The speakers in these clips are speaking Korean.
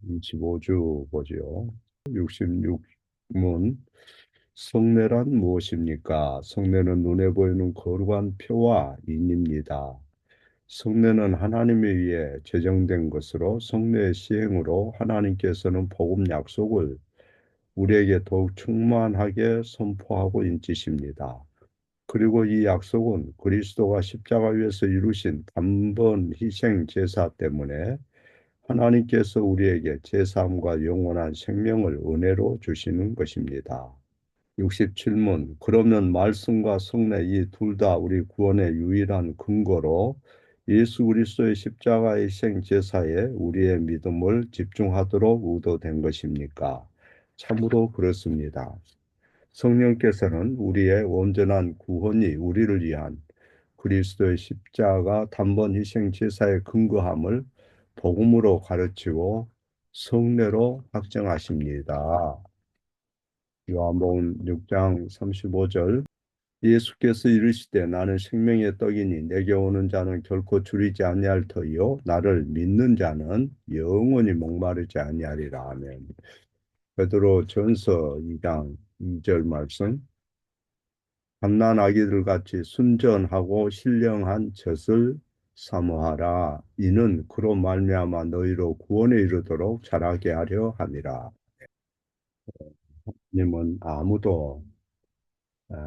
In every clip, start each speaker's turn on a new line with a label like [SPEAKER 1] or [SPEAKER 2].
[SPEAKER 1] 25주 보죠. 66문. 성례란 무엇입니까? 성례는 눈에 보이는 거룩한 표와 인입니다. 성례는 하나님에 의해 제정된 것으로 성례의 시행으로 하나님께서는 복음 약속을 우리에게 더욱 충만하게 선포하고 인치십니다. 그리고 이 약속은 그리스도가 십자가 위에서 이루신 단번 희생 제사 때문에 하나님께서 우리에게 제사함과 영원한 생명을 은혜로 주시는 것입니다. 67문. 그러면 말씀과 성례 이 둘 다 우리 구원의 유일한 근거로 예수 그리스도의 십자가의 희생 제사에 우리의 믿음을 집중하도록 의도된 것입니까? 참으로 그렇습니다. 성령께서는 우리의 온전한 구원이 우리를 위한 그리스도의 십자가 단번 희생 제사의 근거함을 복음으로 가르치고 성례로 확정하십니다. 요한복음 6장 35절. 예수께서 이르시되 나는 생명의 떡이니 내게 오는 자는 결코 줄이지 아니할 터이요 나를 믿는 자는 영원히 목마르지 아니하리라. 아멘. 베드로 전서 2장 2절 말씀. 갓난 아기들 같이 순전하고 신령한 젖을 사모하라. 이는 그로 말미암아 너희로 구원에 이르도록 자라게 하려 함이라. 님은 아무도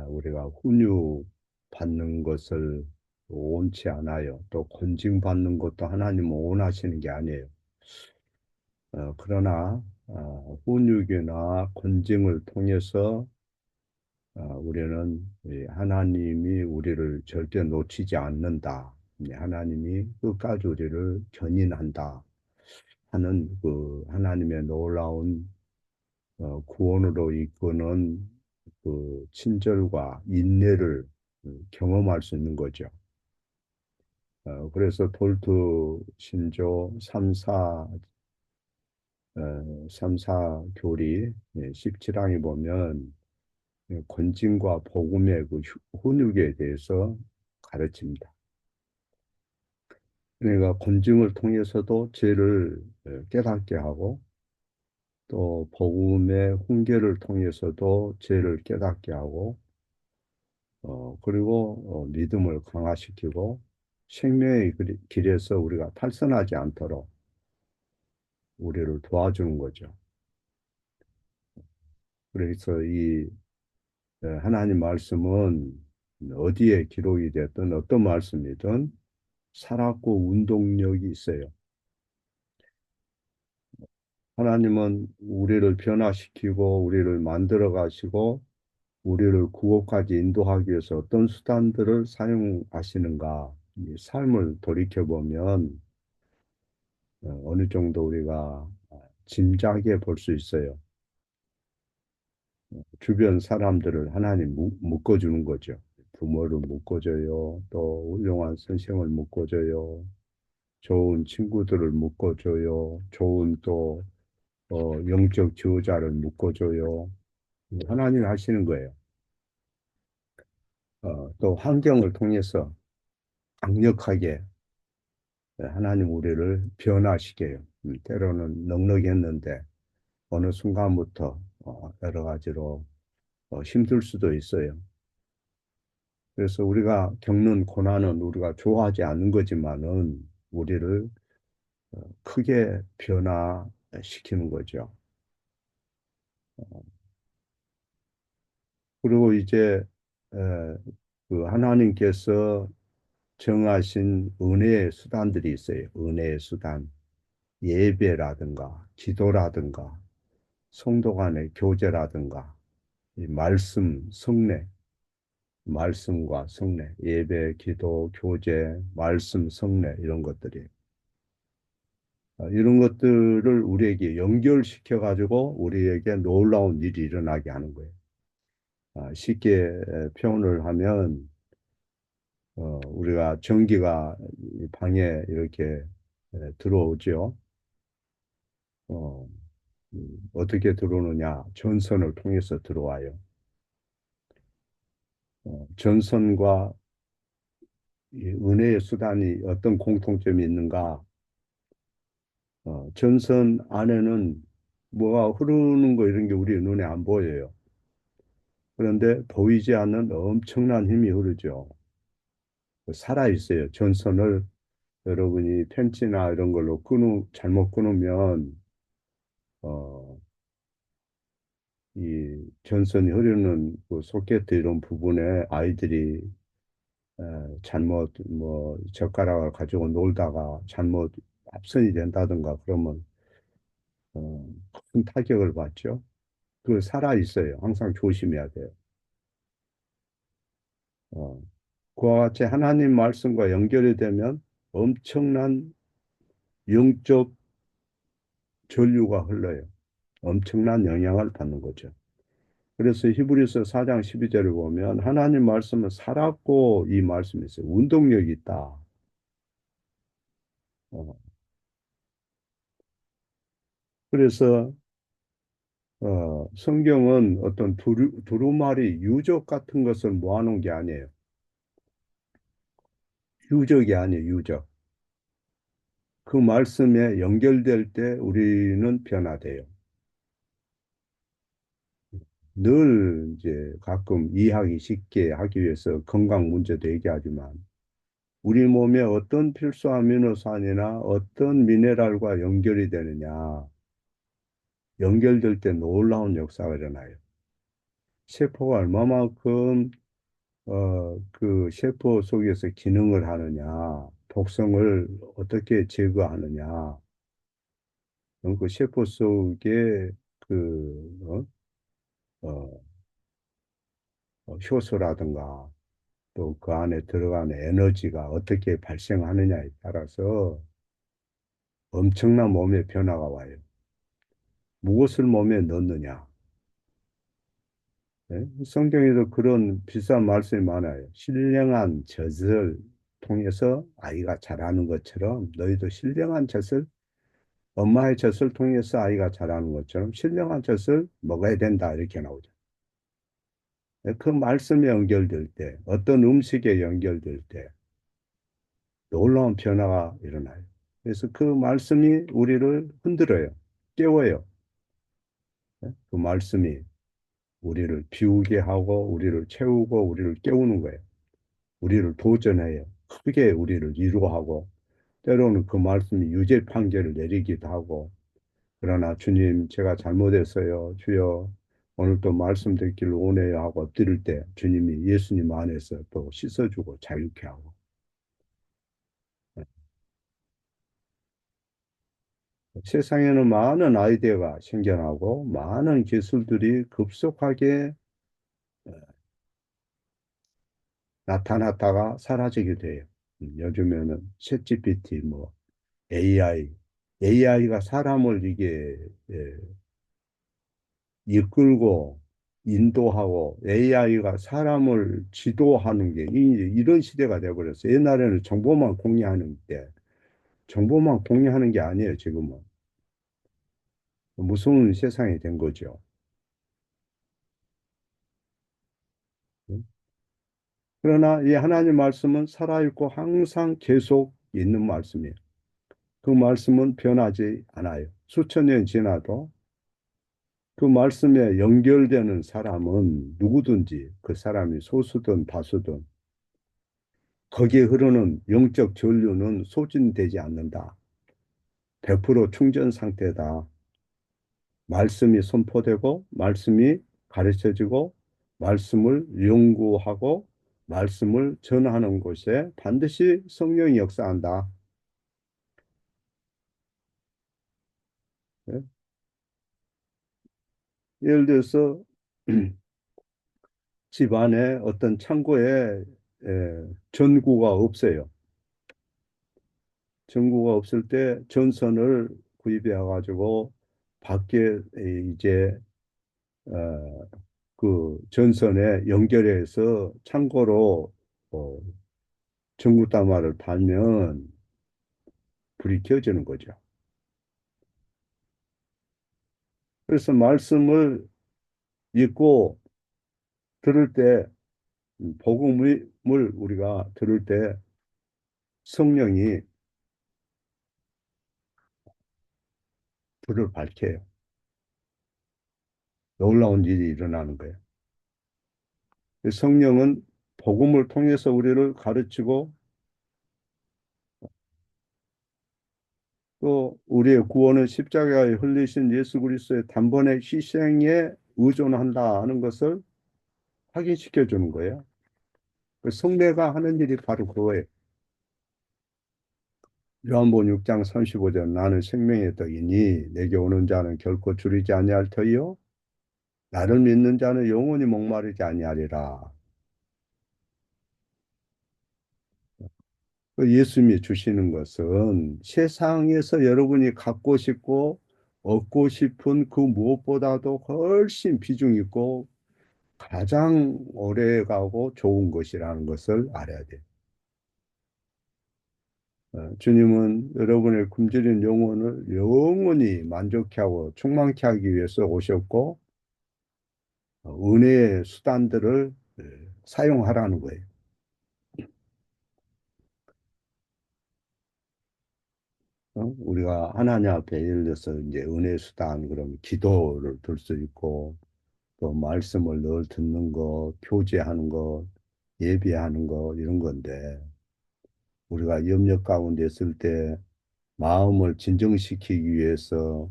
[SPEAKER 1] 우리가 훈육 받는 것을 원치 않아요. 또 권징 받는 것도 하나님은 원하시는 게 아니에요. 그러나 훈육이나 권징을 통해서 우리는 하나님이 우리를 절대 놓치지 않는다. 하나님이 끝까지 우리를 견인한다 하는 그 하나님의 놀라운 구원으로 이끄는 그 친절과 인내를 경험할 수 있는 거죠. 그래서 톨트 신조 3사 교리 17항에 보면 권징과 복음의 그 훈육에 대해서 가르칩니다. 그러니까 권징을 통해서도 죄를 깨닫게 하고 또 복음의 훈계를 통해서도 죄를 깨닫게 하고 그리고 믿음을 강화시키고 생명의 길에서 우리가 탈선하지 않도록 우리를 도와주는 거죠. 그래서 이 하나님 말씀은 어디에 기록이 됐든 어떤 말씀이든 살았고 운동력이 있어요. 하나님은 우리를 변화시키고 우리를 만들어 가시고 우리를 구원까지 인도하기 위해서 어떤 수단들을 사용하시는가, 이 삶을 돌이켜보면 어느 정도 우리가 짐작해 볼 수 있어요. 주변 사람들을 하나님 묶어주는 거죠. 부모를 묶어줘요. 또 훌륭한 선생을 묶어줘요. 좋은 친구들을 묶어줘요. 좋은 또 영적 지도자를 묶어줘요. 하나님이 하시는 거예요. 또 환경을 통해서 강력하게 하나님 우리를 변화시켜요. 때로는 넉넉했는데 어느 순간부터 여러 가지로 힘들 수도 있어요. 그래서 우리가 겪는 고난은 우리가 좋아하지 않는 거지만은 우리를 크게 변화시키는 거죠. 그리고 이제 에, 그 하나님께서 정하신 은혜의 수단들이 있어요. 은혜의 수단, 예배라든가 기도라든가 성도 간의 교제라든가 이 말씀, 성례, 말씀과 성례, 예배, 기도, 교제, 말씀, 성례 이런 것들이 이런 것들을 우리에게 연결시켜 가지고 우리에게 놀라운 일이 일어나게 하는 거예요. 쉽게 표현을 하면 우리가 전기가 이 방에 이렇게 들어오죠. 어, 어떻게 들어오느냐? 전선을 통해서 들어와요. 전선과 이 은혜의 수단이 어떤 공통점이 있는가? 전선 안에는 뭐가 흐르는 거 이런 게 우리 눈에 안 보여요. 그런데 보이지 않는 엄청난 힘이 흐르죠. 살아 있어요. 전선을 여러분이 펜치나 이런 걸로 잘못 끊으면 어, 이 전선이 흐르는 그 소켓 이런 부분에 아이들이 잘못 뭐 젓가락을 가지고 놀다가 잘못 합선이 된다든가 그러면 어, 큰 타격을 받죠. 그 살아 있어요. 항상 조심해야 돼요. 어, 그와 같이 하나님 말씀과 연결이 되면 엄청난 영적 전류가 흘러요. 엄청난 영향을 받는 거죠. 그래서 히브리서 4장 12절을 보면 하나님 말씀은 살았고 이 말씀이 있어요. 운동력이 있다. 어, 그래서 성경은 어떤 두루마리 유적 같은 것을 모아놓은 게 아니에요. 유적이 아니에요, 유적. 그 말씀에 연결될 때 우리는 변화돼요. 늘 이제 가끔 이해하기 쉽게 하기 위해서 건강 문제도 얘기하지만 우리 몸에 어떤 필수 아미노산이나 어떤 미네랄과 연결이 되느냐, 연결될 때 놀라운 역사가 일어나요. 세포가 얼마만큼 그 세포 속에서 기능을 하느냐, 독성을 어떻게 제거하느냐, 그 세포 속에 그 어, 효소라든가 또 그 안에 들어가는 에너지가 어떻게 발생하느냐에 따라서 엄청난 몸의 변화가 와요. 무엇을 몸에 넣느냐. 예? 성경에도 그런 비슷한 말씀이 많아요. 신령한 젖을 통해서 아이가 자라는 것처럼 너희도 신령한 젖을 엄마의 젖을 통해서 아이가 자라는 것처럼 신령한 젖을 먹어야 된다 이렇게 나오죠. 예? 그 말씀에 연결될 때 어떤 음식에 연결될 때 놀라운 변화가 일어나요. 그래서 그 말씀이 우리를 흔들어요. 깨워요. 예? 그 말씀이 우리를 비우게 하고 우리를 채우고 우리를 깨우는 거예요. 우리를 도전해요. 크게 우리를 위로하고 때로는 그 말씀이 유죄 판결을 내리기도 하고 그러나 주님 제가 잘못했어요. 주여 오늘 또 말씀 듣기를 원해요 하고 엎드릴 때 주님이 예수님 안에서 또 씻어주고 자유케 하고 세상에는 많은 아이디어가 생겨나고 많은 기술들이 급속하게 나타났다가 사라지게 돼요. 요즘에는 챗GPT 뭐 AI가 사람을 이게 예, 이끌고 인도하고 AI가 사람을 지도하는 게 이런 시대가 되어버렸어요. 옛날에는 정보만 공유하는 때 정보만 공유하는 게 아니에요. 지금은 무서운 세상이 된 거죠. 그러나 이 하나님 말씀은 살아있고 항상 계속 있는 말씀이에요. 그 말씀은 변하지 않아요. 수천 년 지나도 그 말씀에 연결되는 사람은 누구든지 그 사람이 소수든 다수든 거기에 흐르는 영적 전류는 소진되지 않는다. 100% 충전 상태다. 말씀이 선포되고 말씀이 가르쳐지고 말씀을 연구하고 말씀을 전하는 곳에 반드시 성령이 역사한다. 예? 예를 들어서 집안에 어떤 창고에 전구가 없어요. 전구가 없을 때 전선을 구입해 가지고 밖에 이제 어, 그 전선에 연결해서 창고로 어, 전구 단말을 달면 불이 켜지는 거죠. 그래서 말씀을 읽고 들을 때 복음을 우리가 들을 때 성령이 불을 밝혀요. 놀라운 일이 일어나는 거예요. 성령은 복음을 통해서 우리를 가르치고 또 우리의 구원은 십자가에 흘리신 예수 그리스도의 단번에 희생에 의존한다는 것을 확인시켜 주는 거예요. 그 성례가 하는 일이 바로 그거예요. 요한복음 6장 35절 나는 생명의 떡이니 내게 오는 자는 결코 줄이지 아니할 터이요 나를 믿는 자는 영원히 목마르지 아니하리라. 그 예수님이 주시는 것은 세상에서 여러분이 갖고 싶고 얻고 싶은 그 무엇보다도 훨씬 비중 있고 가장 오래가고 좋은 것이라는 것을 알아야 돼요. 주님은 여러분의 굶주린 영혼을 영원히 만족케 하고 충만케 하기 위해서 오셨고 은혜의 수단들을 사용하라는 거예요. 우리가 하나님 앞에 예를 들어서 이제 은혜 수단 그러면 기도를 들 수 있고 또 말씀을 늘 듣는 것, 교제하는 것, 예배하는 것 이런 건데 우리가 염려 가운데 있을 때 마음을 진정시키기 위해서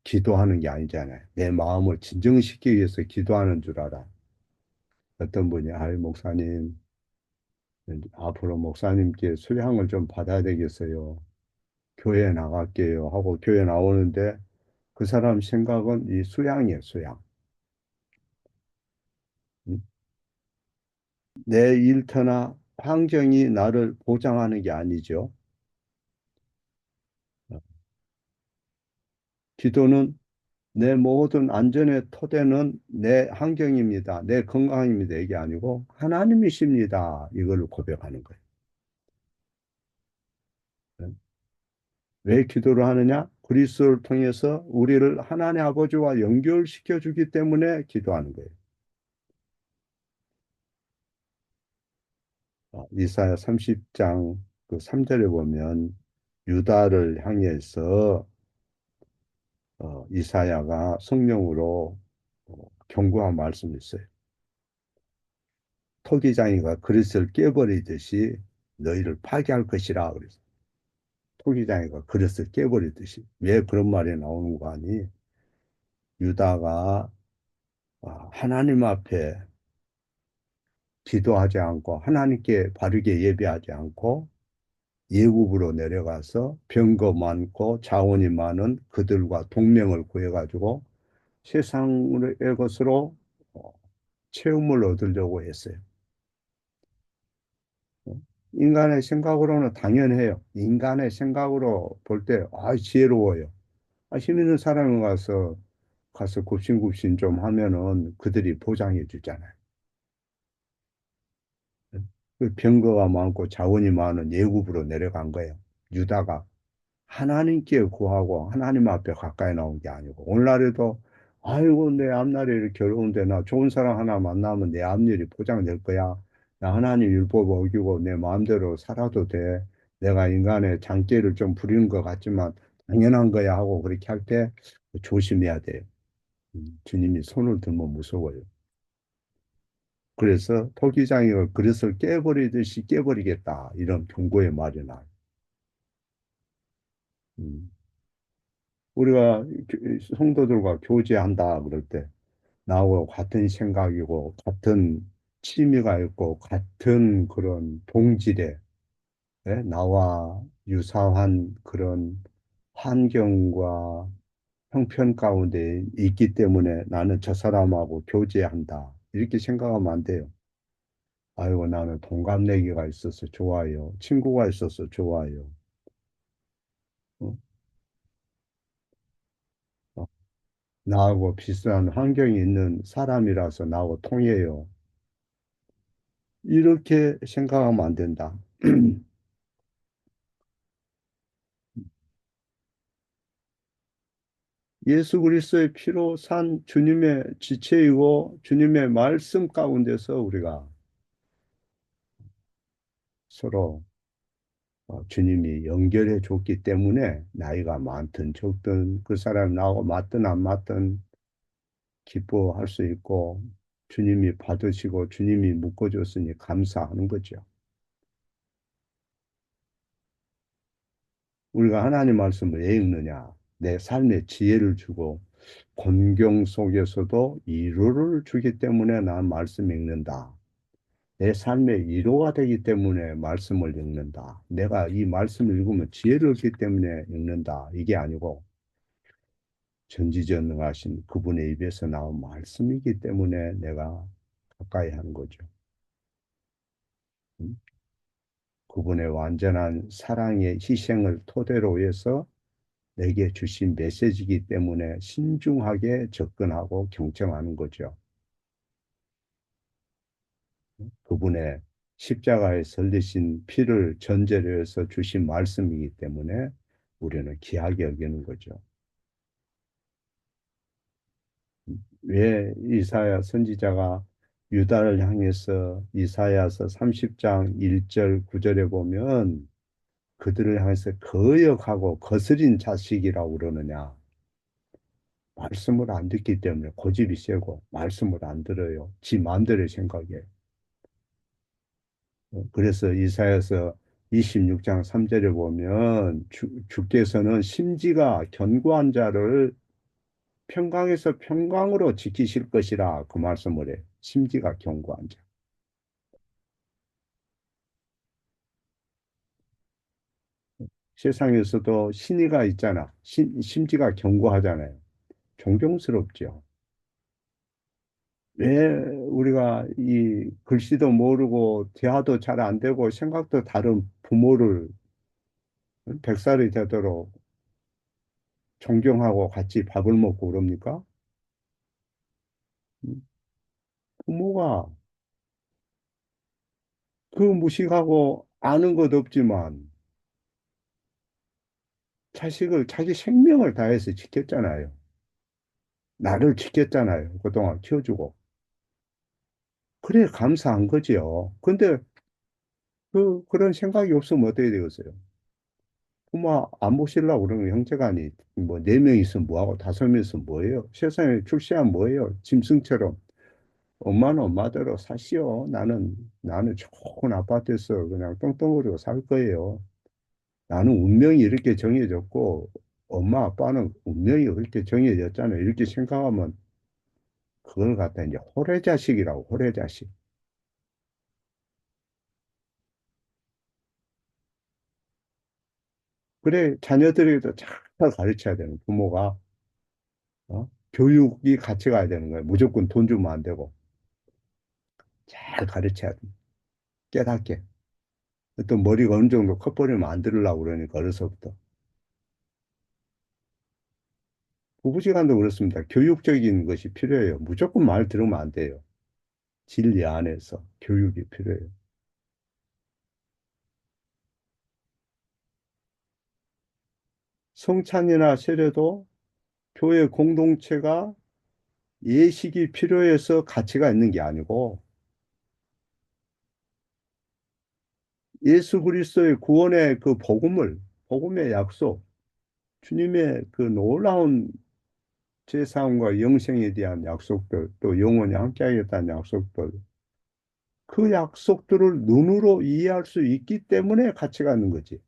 [SPEAKER 1] 기도하는 게 아니잖아요. 내 마음을 진정시키기 위해서 기도하는 줄 알아. 어떤 분이 아이 목사님 앞으로 목사님께 수양을 좀 받아야 되겠어요. 교회 나갈게요 하고 교회 나오는데 그 사람 생각은 이 수양이에요, 수양. 음? 내 일터나 환경이 나를 보장하는 게 아니죠. 어, 기도는 내 모든 안전의 토대는 내 환경입니다. 내 건강입니다. 이게 아니고 하나님이십니다. 이걸 고백하는 거예요. 네. 왜 기도를 하느냐? 그리스도를 통해서 우리를 하나님 아버지와 연결시켜 주기 때문에 기도하는 거예요. 이사야 30장 그 3절에 보면 유다를 향해서 이사야가 성령으로 경고한 말씀이 있어요. 토기장이가 그릇을 깨버리듯이 너희를 파괴할 것이라 그랬어요. 토기장이가 그릇을 깨버리듯이. 왜 그런 말이 나오는 거 아니? 유다가 하나님 앞에 기도하지 않고 하나님께 바르게 예배하지 않고 예굽으로 내려가서 병거 많고 자원이 많은 그들과 동맹을 구해가지고 세상의 것으로 어, 체험을 얻으려고 했어요. 어? 인간의 생각으로는 당연해요. 인간의 생각으로 볼 때, 지혜로워요. 힘 있는 사람이 가서 굽신굽신 좀 하면은 그들이 보장해 주잖아요. 그 병거가 많고 자원이 많은 예굽으로 내려간 거예요. 유다가 하나님께 구하고 하나님 앞에 가까이 나온 게 아니고 오늘날에도 아이고 내 앞날이 이렇게 어려운데 나 좋은 사람 하나 만나면 내 앞일이 보장될 거야. 나 하나님 율법 어기고 내 마음대로 살아도 돼. 내가 인간의 장기를 좀 부리는 것 같지만 당연한 거야 하고 그렇게 할 때 조심해야 돼요. 주님이 손을 들면 무서워요. 그래서 토기장이 그릇을 깨버리듯이 깨버리겠다 이런 경고의 말이 나요. 음. 우리가 성도들과 교제한다 그럴 때 나하고 같은 생각이고 같은 취미가 있고 같은 그런 동질의 나와 유사한 그런 환경과 형편 가운데 있기 때문에 나는 저 사람하고 교제한다. 이렇게 생각하면 안 돼요. 아이고, 나는 동갑내기가 있어서 좋아요. 친구가 있어서 좋아요. 어? 어, 나하고 비슷한 환경이 있는 사람이라서 나하고 통해요. 이렇게 생각하면 안 된다. 예수 그리스도의 피로 산 주님의 지체이고 주님의 말씀 가운데서 우리가 서로 주님이 연결해 줬기 때문에 나이가 많든 적든 그 사람 나하고 맞든 안 맞든 기뻐할 수 있고 주님이 받으시고 주님이 묶어줬으니 감사하는 거죠. 우리가 하나님 말씀을 왜 읽느냐? 내 삶에 지혜를 주고 곤경 속에서도 위로를 주기 때문에 난 말씀 읽는다. 내 삶의 위로가 되기 때문에 말씀을 읽는다. 내가 이 말씀을 읽으면 지혜를 얻기 때문에 읽는다. 이게 아니고 전지전능하신 그분의 입에서 나온 말씀이기 때문에 내가 가까이 하는 거죠. 음? 그분의 완전한 사랑의 희생을 토대로 해서 내게 주신 메시지이기 때문에 신중하게 접근하고 경청하는 거죠. 그분의 십자가에 설리신 피를 전제로 해서 주신 말씀이기 때문에 우리는 귀하게 여기는 거죠. 왜 이사야 선지자가 유다를 향해서 이사야서 30장 1절 9절에 보면 그들을 향해서 거역하고 거스린 자식이라고 그러느냐? 말씀을 안 듣기 때문에 고집이 세고 말씀을 안 들어요. 지 마음대로 생각해. 그래서 이사야서 26장 3절에 보면 주께서는 심지가 견고한 자를 평강에서 평강으로 지키실 것이라 그 말씀을 해. 심지가 견고한 자. 세상에서도 신의가 있잖아. 심지가 견고하잖아요. 존경스럽죠. 왜 우리가 이 글씨도 모르고 대화도 잘 안 되고 생각도 다른 부모를 100살이 되도록 존경하고 같이 밥을 먹고 그럽니까? 음, 부모가 그 무식하고 아는 것 없지만 자식을 자기 생명을 다해서 지켰잖아요. 나를 지켰잖아요. 그동안 키워주고. 그래 감사한 거지요. 근데 그런 생각이 없으면 어떻게 되겠어요? 부모 안 보시려고 그러는 형제가 아니, 뭐, 네 명 있으면 뭐하고 다섯 명 있으면 뭐예요? 세상에 출세하면 뭐예요? 짐승처럼. 엄마는 엄마대로 사시오. 나는 좋은 아파트에서 그냥 떵떵거리고 살 거예요. 나는 운명이 이렇게 정해졌고, 엄마, 아빠는 운명이 그렇게 정해졌잖아요. 이렇게 생각하면 그걸 갖다 이제 호래자식이라고, 호래자식. 그래, 자녀들에게도 잘 가르쳐야 되는 부모가, 교육이 같이 가야 되는 거예요. 무조건 돈 주면 안 되고. 잘 가르쳐야 돼. 깨닫게. 또 머리가 어느 정도 커버리면 안 들으려고 그러니까, 어려서부터. 부부지간도 그렇습니다. 교육적인 것이 필요해요. 무조건 말 들으면 안 돼요. 진리 안에서 교육이 필요해요. 성찬이나 세례도 교회 공동체가 예식이 필요해서 가치가 있는 게 아니고 예수 그리스도의 구원의 그 복음의 약속, 주님의 그 놀라운 제사함과 영생에 대한 약속들, 또 영원히 함께하겠다는 약속들, 그 약속들을 눈으로 이해할 수 있기 때문에 가치가 있는 거지.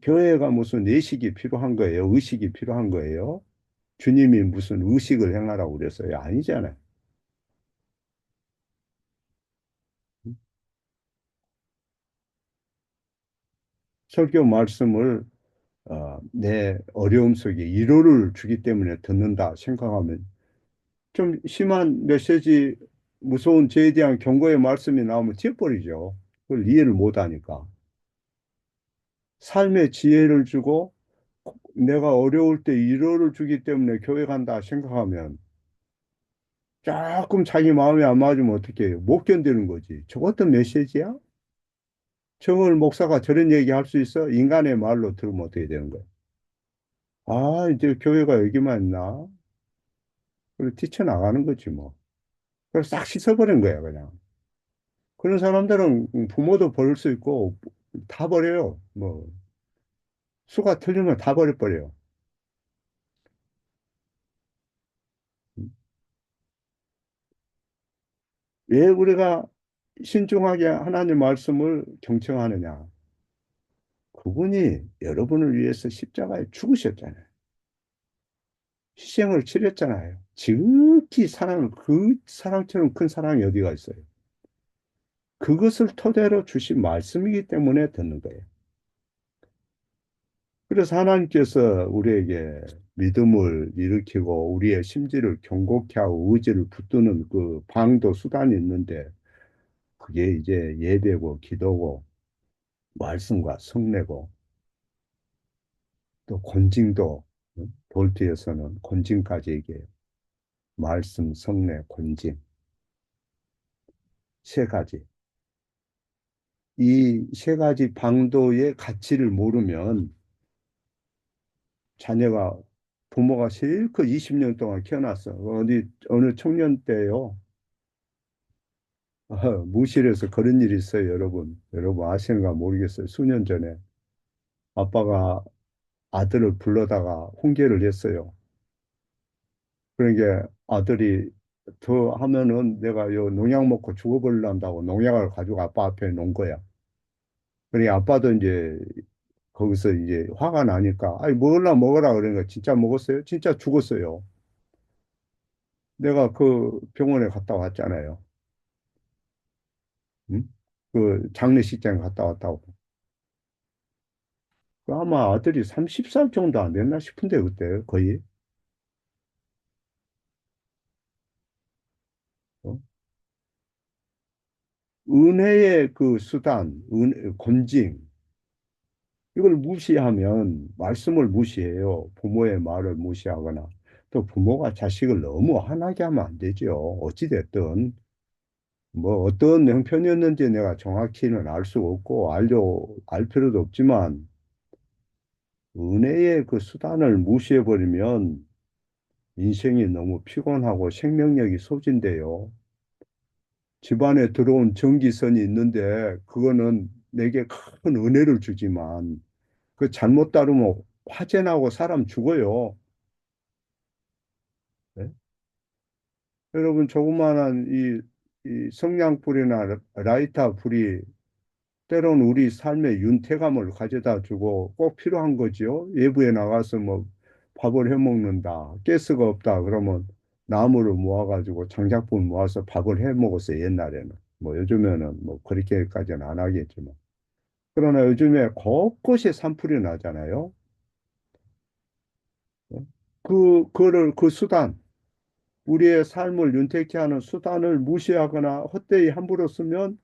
[SPEAKER 1] 교회가 무슨 예식이 필요한 거예요? 의식이 필요한 거예요? 주님이 무슨 의식을 행하라고 그랬어요? 아니잖아요. 설교 말씀을 내 어려움 속에 위로를 주기 때문에 듣는다 생각하면 좀 심한 메시지, 무서운 죄에 대한 경고의 말씀이 나오면 튀어버리죠. 그걸 이해를 못 하니까. 삶의 지혜를 주고 내가 어려울 때 위로를 주기 때문에 교회 간다 생각하면 조금 자기 마음에 안 맞으면 어떻게 해요? 못 견디는 거지. 저것도 메시지야? 정월 목사가 저런 얘기 할 수 있어? 인간의 말로 들으면 어떻게 되는 거야? 아, 이제 교회가 여기만 있나? 그리고 뛰쳐나가는 거지 뭐. 그래서 싹 씻어버린 거야, 그냥. 그런 사람들은 부모도 버릴 수 있고, 다 버려요. 뭐 수가 틀리면 다 버려버려요. 왜 우리가 신중하게 하나님 말씀을 경청하느냐? 그분이 여러분을 위해서 십자가에 죽으셨잖아요. 희생을 치렀잖아요. 지극히 사랑을, 그 사랑처럼 큰 사랑이 어디가 있어요? 그것을 토대로 주신 말씀이기 때문에 듣는 거예요. 그래서 하나님께서 우리에게 믿음을 일으키고 우리의 심지를 경고케 하고 의지를 붙드는 그 방도 수단이 있는데 그게 이제 예배고 기도고 말씀과 성례고 또 권징도 볼트에서는 권징까지 얘기해요. 말씀, 성례, 권징 세 가지. 이 세 가지 방도의 가치를 모르면 자녀가 부모가 실컷 20년 동안 키워놨어. 어디 어느 청년 때요. 무실에서 그런 일이 있어요, 여러분. 여러분 아시는가 모르겠어요. 수년 전에 아빠가 아들을 불러다가 훈계를 했어요. 그러니까 아들이 더 하면은 내가 요 농약 먹고 죽어버린다고 농약을 가지고 아빠 앞에 놓은 거야. 그러니까 아빠도 이제 거기서 이제 화가 나니까 아이 먹으라 먹어라 그러니까 진짜 먹었어요? 진짜 죽었어요. 내가 그 병원에 갔다 왔잖아요. 응? 그 장례식장에 갔다 왔다고. 그 아마 아들이 30살 정도 안 됐나 싶은데 그때 거의 어? 은혜의 그 수단, 권징 이걸 무시하면 말씀을 무시해요. 부모의 말을 무시하거나 또 부모가 자식을 너무 화나게 하면 안 되죠. 어찌 됐든 뭐 어떤 형편이었는지 내가 정확히는 알 수 없고 알 필요도 없지만 은혜의 그 수단을 무시해 버리면 인생이 너무 피곤하고 생명력이 소진돼요. 집안에 들어온 전기선이 있는데 그거는 내게 큰 은혜를 주지만 그 잘못 다루면 화재 나고 사람 죽어요. 네? 여러분 조그마한 이 성냥불이나 라이터 불이 때로는 우리 삶의 윤택감을 가져다 주고 꼭 필요한 거지요. 외부에 나가서 뭐 밥을 해 먹는다. 가스가 없다. 그러면 나무를 모아가지고 장작불 모아서 밥을 해 먹었어요. 옛날에는. 뭐 요즘에는 뭐 그렇게까지는 안 하겠지만. 그러나 요즘에 곳곳에 산불이 나잖아요. 그 수단, 우리의 삶을 윤택케 하는 수단을 무시하거나 헛되이 함부로 쓰면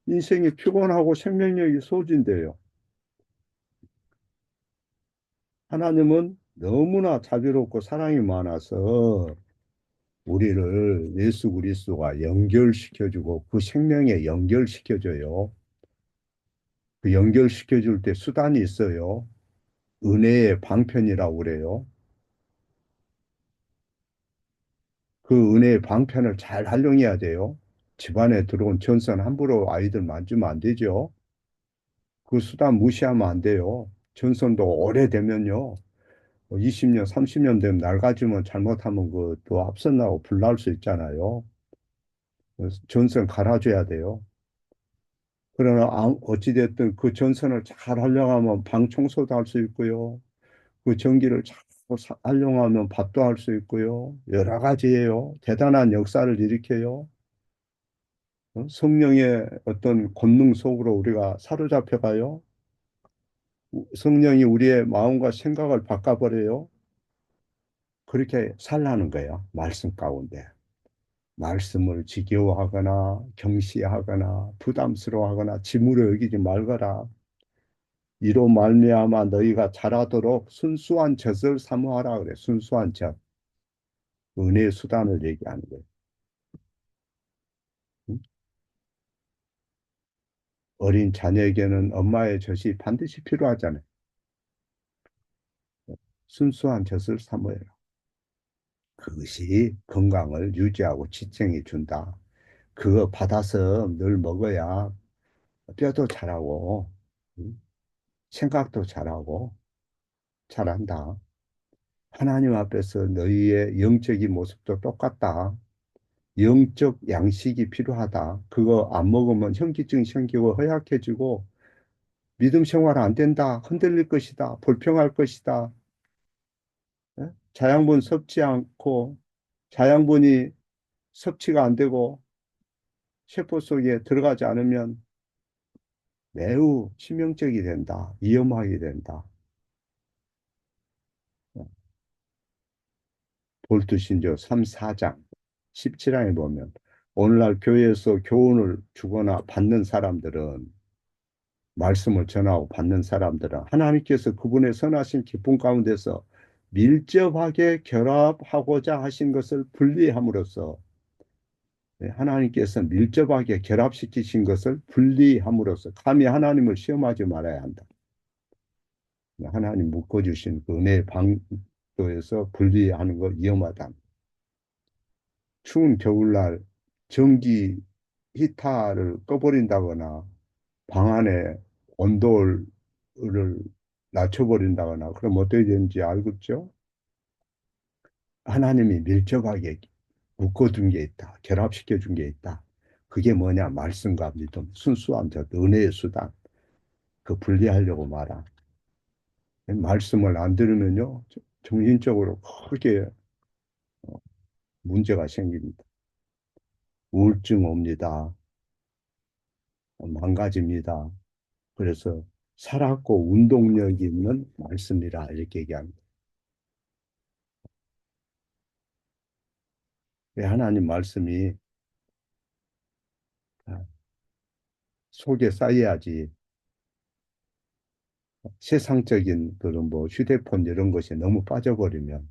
[SPEAKER 1] 인생이 피곤하고 생명력이 소진돼요. 하나님은 너무나 자비롭고 사랑이 많아서 우리를 예수 그리스도가 연결시켜주고 그 생명에 연결시켜줘요. 그 연결시켜줄 때 수단이 있어요. 은혜의 방편이라고 그래요. 그 은혜의 방편을 잘 활용해야 돼요. 집안에 들어온 전선 함부로 아이들 만지면 안 되죠. 그 수단 무시하면 안 돼요. 전선도 오래되면요. 20년, 30년 되면 낡아지면 잘못하면 그 또 합선나고 불날 수 있잖아요. 그래서 전선 갈아줘야 돼요. 그러나 어찌됐든 그 전선을 잘 활용하면 방 청소도 할 수 있고요. 그 전기를 잘 활용하면 밥도 할 수 있고요. 여러 가지예요. 대단한 역사를 일으켜요. 성령의 어떤 권능 속으로 우리가 사로잡혀가요. 성령이 우리의 마음과 생각을 바꿔버려요. 그렇게 살라는 거예요. 말씀 가운데. 말씀을 지겨워하거나 경시하거나 부담스러워하거나 짐으로 여기지 말거라. 이로 말미암아 너희가 잘하도록 순수한 젖을 사모하라 그래. 순수한 젖. 은혜의 수단을 얘기하는 거예요. 응? 어린 자녀에게는 엄마의 젖이 반드시 필요하잖아요. 순수한 젖을 사모해라. 그것이 건강을 유지하고 지탱해 준다. 그거 받아서 늘 먹어야 뼈도 자라고 음, 생각도 잘하고 잘한다. 하나님 앞에서 너희의 영적인 모습도 똑같다. 영적 양식이 필요하다. 그거 안 먹으면 현기증 생기고 허약해지고 믿음 생활 안 된다. 흔들릴 것이다. 불평할 것이다. 예? 자양분 섭지 않고 자양분이 섭취가 안 되고 세포 속에 들어가지 않으면 매우 치명적이 된다. 위험하게 된다. 볼트신조 3, 4장 17장에 보면 오늘날 교회에서 교훈을 주거나 받는 사람들은 말씀을 전하고 받는 사람들은 하나님께서 그분의 선하신 기쁨 가운데서 밀접하게 결합하고자 하신 것을 분리함으로써 하나님께서 밀접하게 결합시키신 것을 분리함으로써 감히 하나님을 시험하지 말아야 한다. 하나님 묶어주신 그 은혜의 방도에서 분리하는 거 위험하다. 추운 겨울날 전기 히터를 꺼버린다거나 방 안에 온도를 낮춰버린다거나 그럼 어떻게 되는지 알겠죠? 하나님이 밀접하게 묶어둔 게 있다. 결합시켜준 게 있다. 그게 뭐냐? 말씀과 믿음, 순수한 자, 은혜의 수단. 그 분리하려고 말아. 말씀을 안 들으면요, 정신적으로 크게 문제가 생깁니다. 우울증 옵니다. 망가집니다. 그래서 살았고 운동력 있는 말씀이라 이렇게 얘기합니다. 하나님 말씀이 속에 쌓여야지 세상적인 그런 뭐 휴대폰 이런 것이 너무 빠져버리면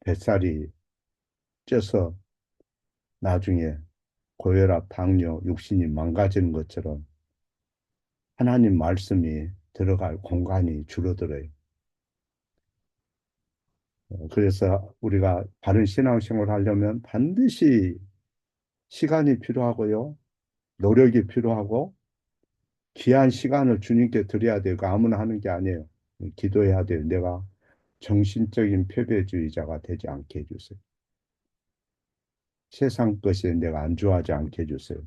[SPEAKER 1] 뱃살이 쪄서 나중에 고혈압, 당뇨, 육신이 망가지는 것처럼 하나님 말씀이 들어갈 공간이 줄어들어요. 그래서 우리가 바른 신앙생활을 하려면 반드시 시간이 필요하고요. 노력이 필요하고 귀한 시간을 주님께 드려야 되고 아무나 하는 게 아니에요. 기도해야 돼요. 내가 정신적인 패배주의자가 되지 않게 해주세요. 세상 것에 내가 안주하지 않게 해주세요.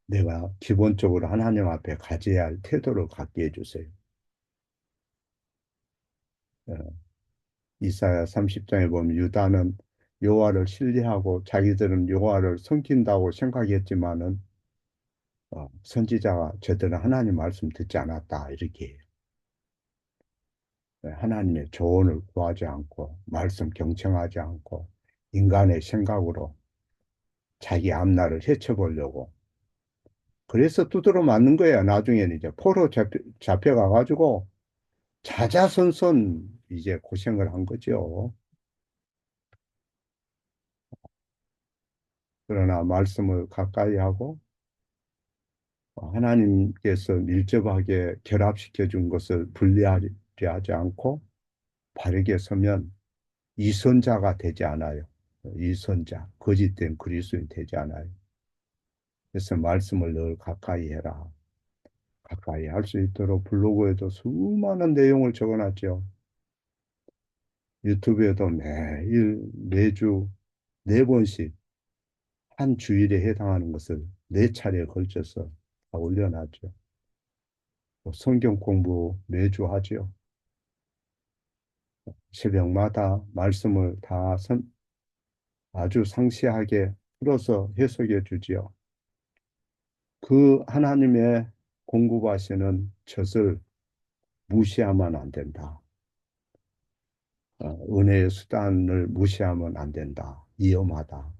[SPEAKER 1] 내가 기본적으로 하나님 앞에 가져야 할 태도를 갖게 해주세요. 어, 이사야 30장에 보면 유다는 여호와를 신뢰하고 자기들은 여호와를 섬긴다고 생각했지만은 선지자가 저들은 하나님 말씀 듣지 않았다 이렇게 해요. 하나님의 조언을 구하지 않고 말씀 경청하지 않고 인간의 생각으로 자기 앞날을 헤쳐보려고 그래서 두드러 맞는 거예요. 나중에는 이제 포로 잡혀가가지고 자자손손 이제 고생을 한 거죠. 그러나 말씀을 가까이 하고 하나님께서 밀접하게 결합시켜 준 것을 분리하지 않고 바르게 서면 이선자가 되지 않아요. 이선자, 거짓된 그리스도인이 되지 않아요. 그래서 말씀을 늘 가까이 해라. 가까이 할 수 있도록 블로그에도 수많은 내용을 적어놨죠. 유튜브에도 매일, 매주 네 번씩 한 주일에 해당하는 것을 네 차례에 걸쳐서 다 올려놨죠. 성경 공부 매주 하죠. 새벽마다 말씀을 아주 상세하게 풀어서 해석해 주지요. 그 하나님의 공급하시는 젖을 무시하면 안 된다. 은혜의 수단을 무시하면 안 된다. 위험하다.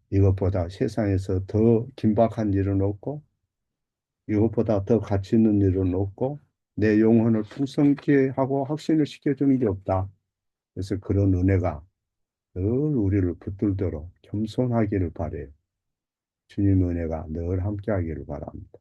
[SPEAKER 1] 이것보다 세상에서 더 긴박한 일은 없고, 이것보다 더 가치 있는 일은 없고, 내 영혼을 풍성케 하고 확신을 시켜주는 게 없다. 그래서 그런 은혜가 늘 우리를 붙들도록 겸손하기를 바래요. 주님의 은혜가 늘 함께하기를 바랍니다.